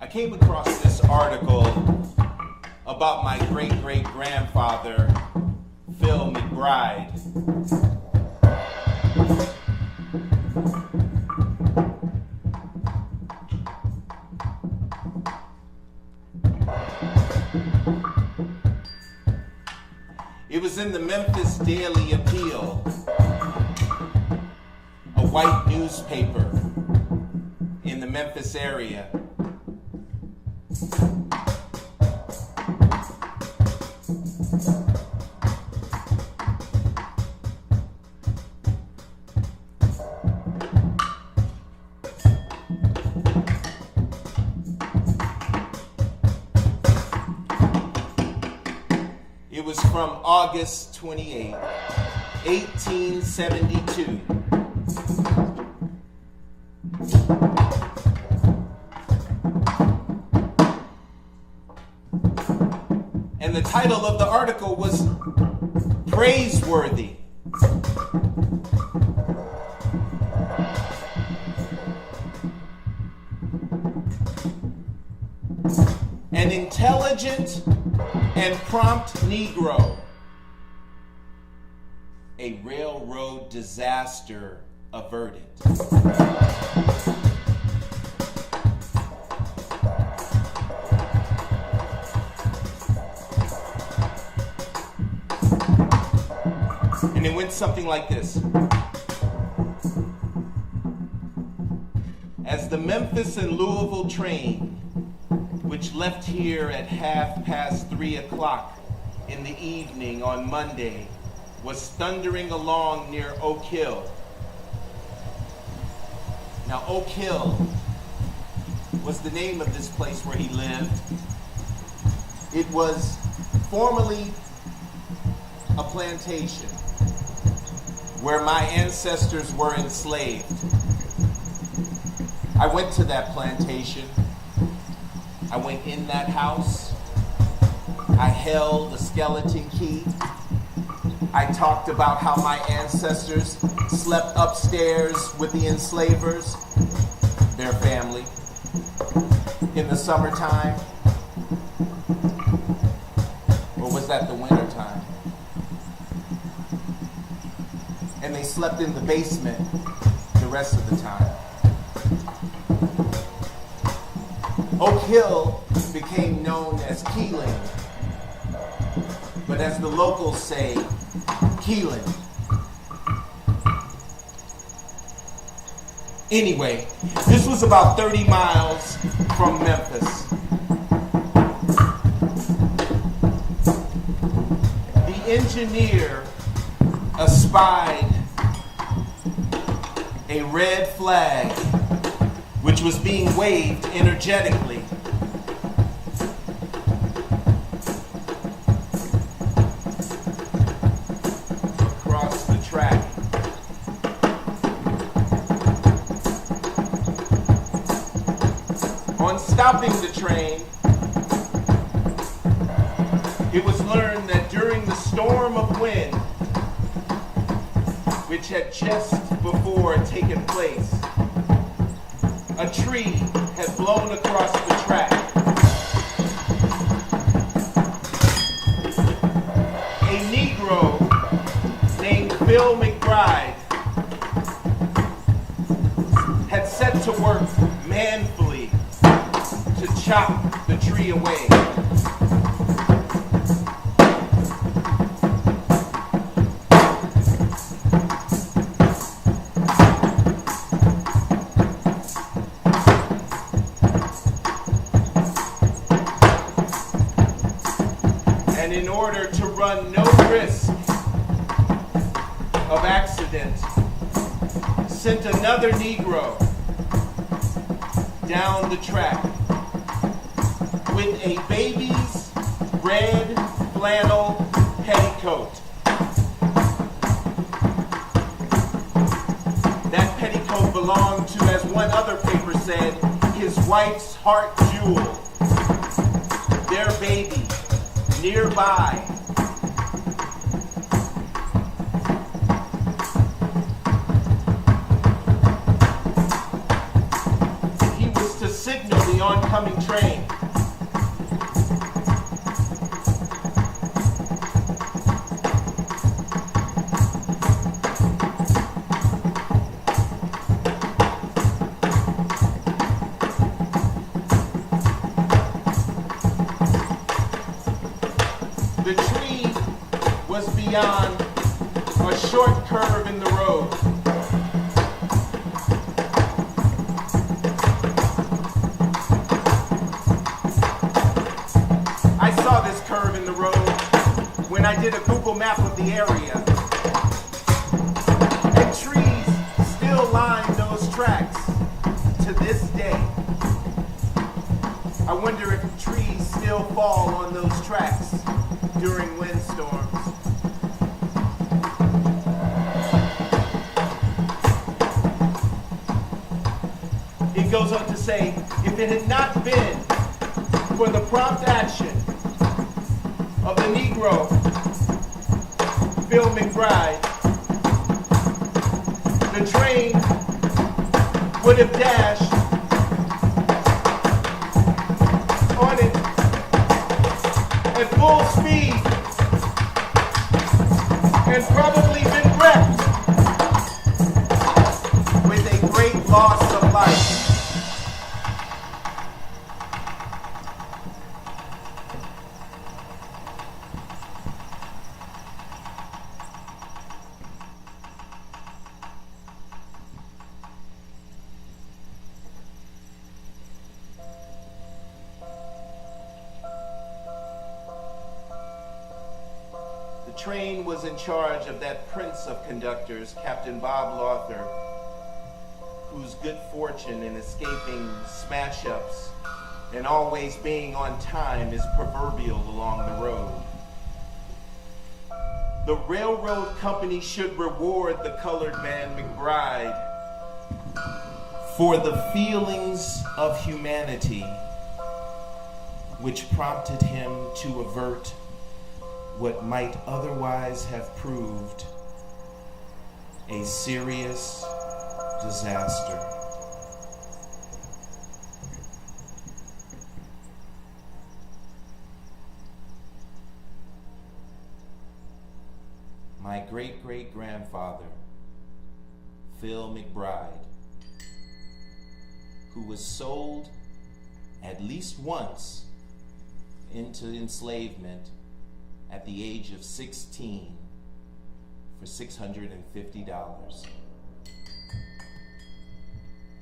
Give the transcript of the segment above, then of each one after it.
I came across this article about my great-great-grandfather, Phil McBride. It was in the Memphis Daily Appeal, a white newspaper in the Memphis area. It was from August 28, 1872. And the title of the article was Praiseworthy. An intelligent and prompt Negro. A railroad disaster averted. And it went something like this. As the Memphis and Louisville train, which left here at 3:30 in the evening on Monday, was thundering along near Oak Hill. Now, Oak Hill was the name of this place where he lived. It was formerly a plantation where my ancestors were enslaved. I went to that plantation. I went in that house. I held the skeleton key. I talked about how my ancestors slept upstairs with the enslavers, their family, in the summertime. Or was that the wintertime? And they slept in the basement the rest of the time. Oak Hill became known as Keeling, but as the locals say, Keeling. Anyway, this was about 30 miles from Memphis. The engineer espied a red flag which was being waved energetically. Across the track. On stopping the train, it was learned that during the storm of wind, which had just before taken place, a tree had blown across the track. A Negro named Phil McBride had set to work manfully to chop the tree away. In order to run no risk of accident, sent another Negro down the track with a baby's red flannel petticoat. That petticoat belonged to, as one other paper said, his wife's heart jewel, their baby, nearby. He was to signal the oncoming oncoming train. The tree was beyond a short curve in the road. I saw this curve in the road when I did a Google map of the area. And trees still line those tracks to this day. I wonder if trees still fall on those tracks during windstorms. It goes on to say, if it had not been for the prompt action of the Negro, Phil McBride, the train would have dashed on it at full speed and probably been wrecked with a great loss of life. The train was in charge of that prince of conductors, Captain Bob Lawther, whose good fortune in escaping smash-ups and always being on time is proverbial along the road. The railroad company should reward the colored man McBride for the feelings of humanity which prompted him to avert what might otherwise have proved a serious disaster. My great-great-grandfather, Phil McBride, who was sold at least once into enslavement at the age of 16 for $650.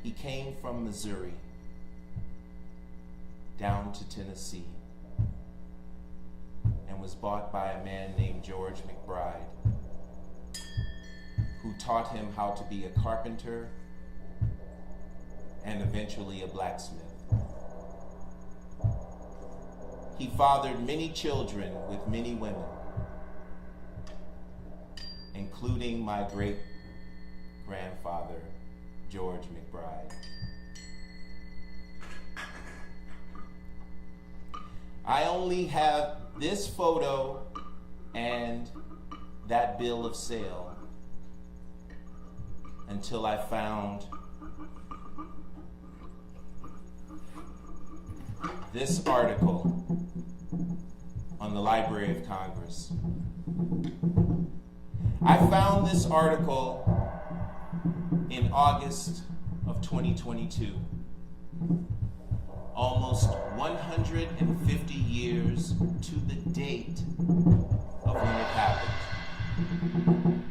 He came from Missouri down to Tennessee and was bought by a man named George McBride, who taught him how to be a carpenter and eventually a blacksmith. He fathered many children with many women, including my great-grandfather, George McBride. I only have this photo and that bill of sale until I found this article on the Library of Congress. I found this article in August of 2022, almost 150 years to the date of when it happened.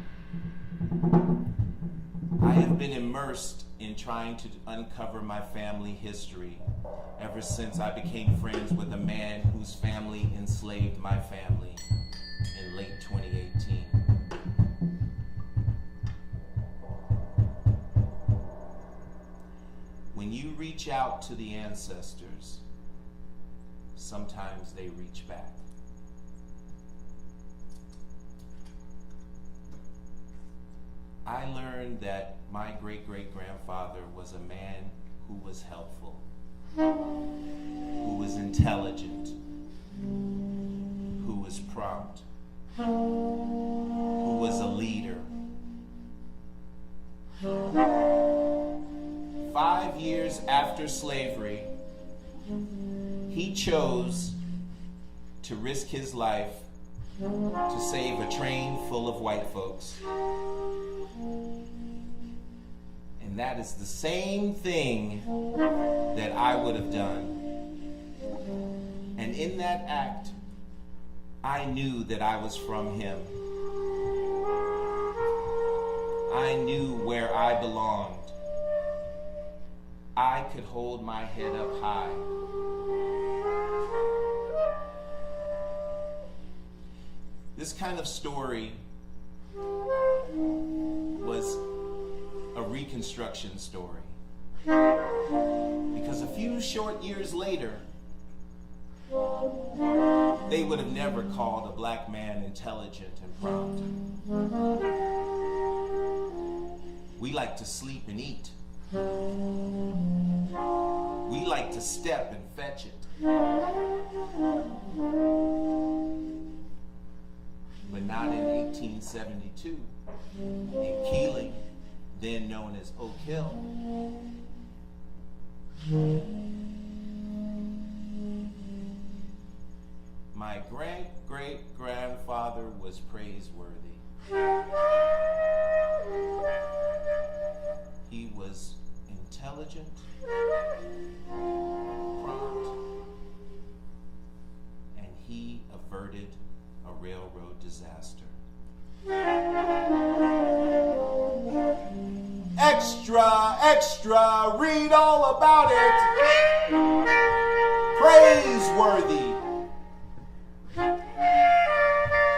I have been immersed in trying to uncover my family history ever since I became friends with a man whose family enslaved my family in late 2018. When you reach out to the ancestors, sometimes they reach back. I learned that my great-great-grandfather was a man who was helpful, who was intelligent, who was prompt, who was a leader. 5 years after slavery, He chose to risk his life to save a train full of white folks. And that is the same thing that I would have done. And in that act, I knew that I was from him. I knew where I belonged. I could hold my head up high. This kind of story was a Reconstruction story. Because a few short years later, they would have never called a black man intelligent and prompt. We like to sleep and eat. We like to step and fetch it. But not in 1872. In Keeling, then known as Oak Hill. My great-great-grandfather was praiseworthy. He was intelligent, prompt, and he averted a railroad disaster. Extra, extra, read all about it. Praiseworthy.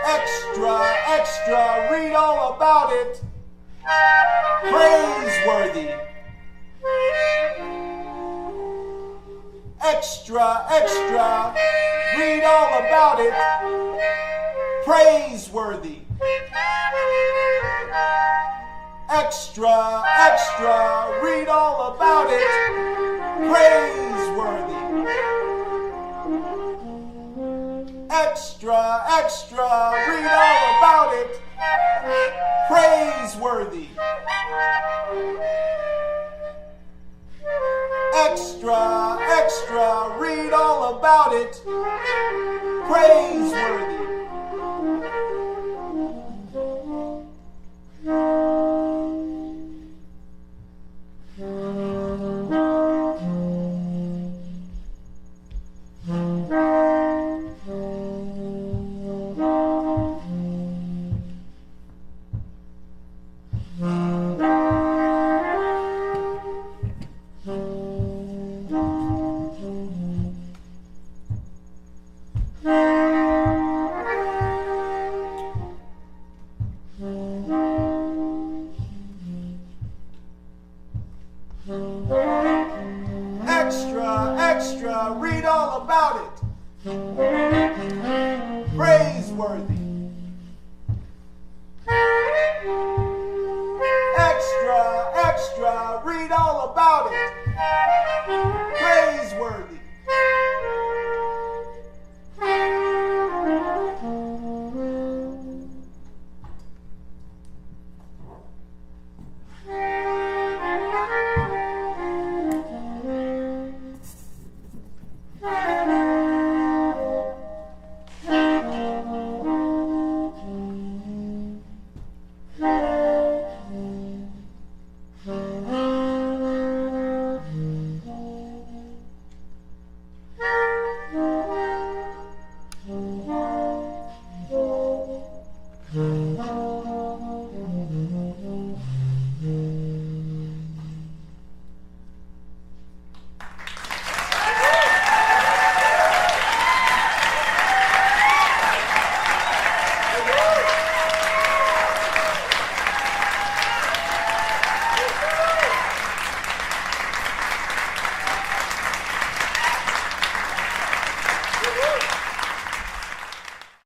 Extra, extra, read all about it. Praiseworthy. Extra, extra, read all about it. Praiseworthy. Extra, extra, read all about it. Praiseworthy. Extra, extra, read all about it. Praiseworthy. Extra, extra, read all about it. Praiseworthy. Extra, extra, read all about it. Praiseworthy. Extra, extra, read all about it.